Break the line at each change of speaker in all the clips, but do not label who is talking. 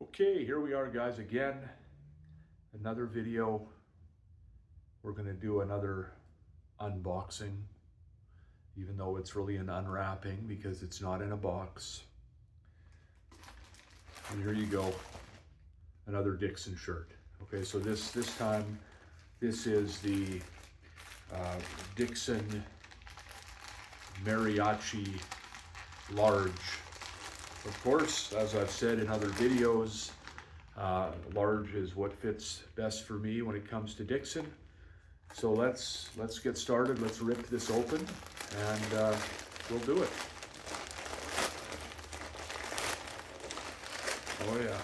Okay, here we are, guys, again. Another video. We're going to do another unboxing, even though it's really an unwrapping because it's not in a box. And here you go, another Dixxon shirt. Okay, so this time, this is the Dixxon Mariachi large. Of course, as I've said in other videos, large is what fits best for me when it comes to Dixxon. So let's get started. Let's rip this open, and we'll do it. Oh yeah.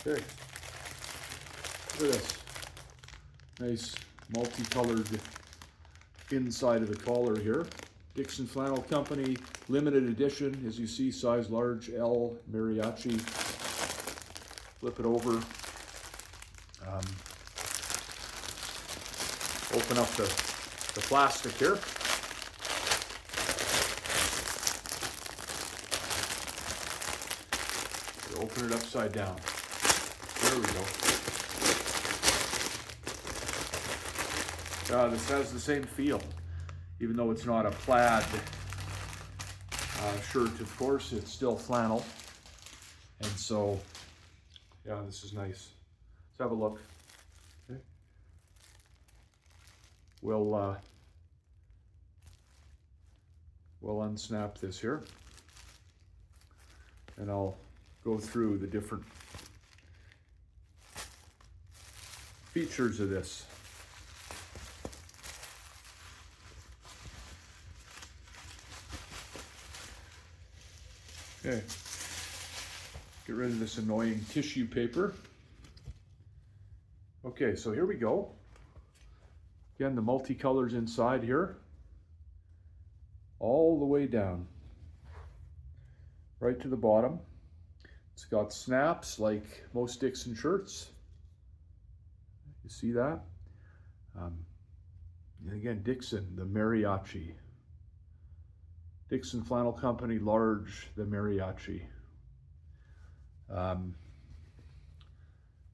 Okay. Look at this. Nice multicolored inside of the collar here. Dixxon Flannel Company, limited edition, as you see, size large, El Mariachi. Flip it over. Open up the plastic here. Open it upside down. There we go. This has the same feel, even though it's not a plaid shirt. Of course, it's still flannel, and so yeah, this is nice. Let's have a look. Okay. We'll unsnap this here, and I'll go through the different features of this. Okay, get rid of this annoying tissue paper. Okay, so here we go. Again, the multicolors inside here, all the way down, right to the bottom. It's got snaps like most Dixxon shirts. You see that? And again, Dixxon, the Mariachi. Dixxon Flannel Company, large, the Mariachi.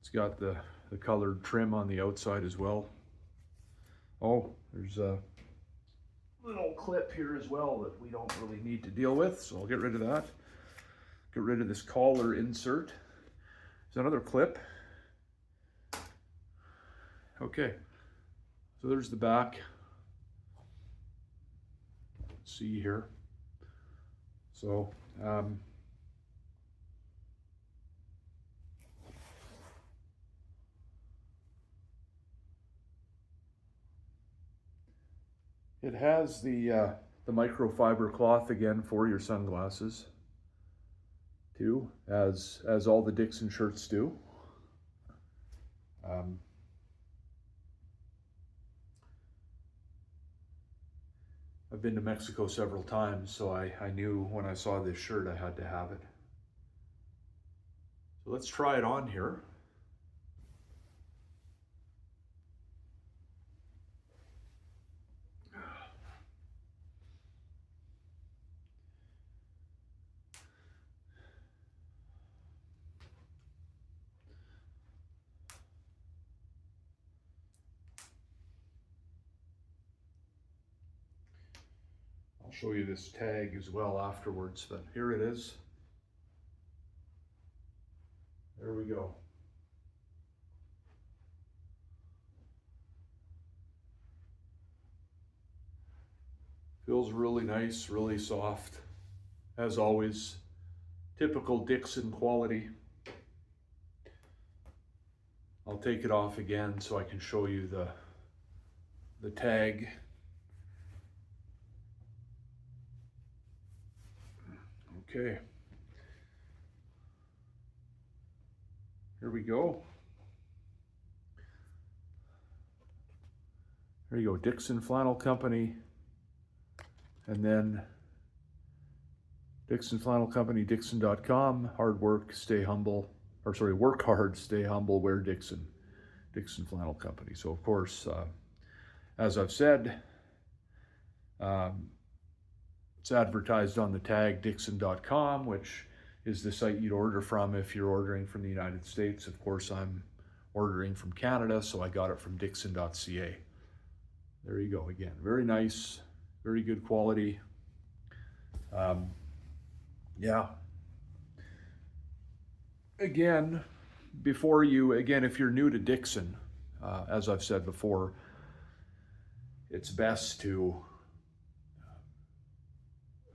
It's got the colored trim on the outside as well. Oh, there's a little clip here as well that we don't really need to deal with, so I'll get rid of that. Get rid of this collar insert. There's another clip. Okay, so there's the back. Let's see here. So, it has the microfiber cloth again for your sunglasses, too, as all the Dixxon shirts do. I've been to Mexico several times, so I knew when I saw this shirt I had to have it. So let's try it on here. I'll show you this tag as well afterwards, but here it is. There we go. Feels really nice, really soft. As always, typical Dixxon quality. I'll take it off again so I can show you the tag. Okay, here we go. There you go, Dixxon Flannel Company, and then Dixxon Flannel Company, Dixxon.com. Hard work, stay humble, or sorry, work hard, stay humble, wear Dixxon. Dixxon Flannel Company. So of course, as I've said, It's advertised on the tag Dixxon.com, which is the site you'd order from if you're ordering from the United States. Of course, I'm ordering from Canada, so I got it from Dixxon.ca. There you go again. Very nice, very good quality. Yeah. Again, if you're new to Dixxon, as I've said before, it's best to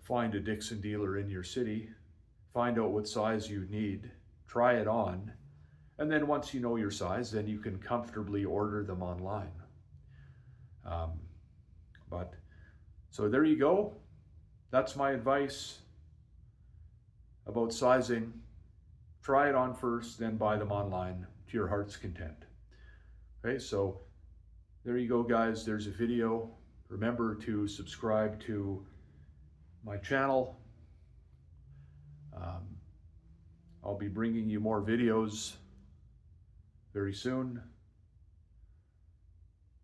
find a Dixxon dealer in your city, find out what size you need, try it on, and then once you know your size, then you can comfortably order them online. So there you go. That's my advice about sizing. Try it on first, then buy them online to your heart's content. Okay, so there you go, guys. There's a video. Remember to subscribe to my channel. I'll be bringing you more videos very soon.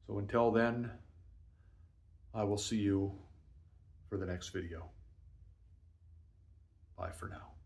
So until then, I will see you for the next video. Bye for now.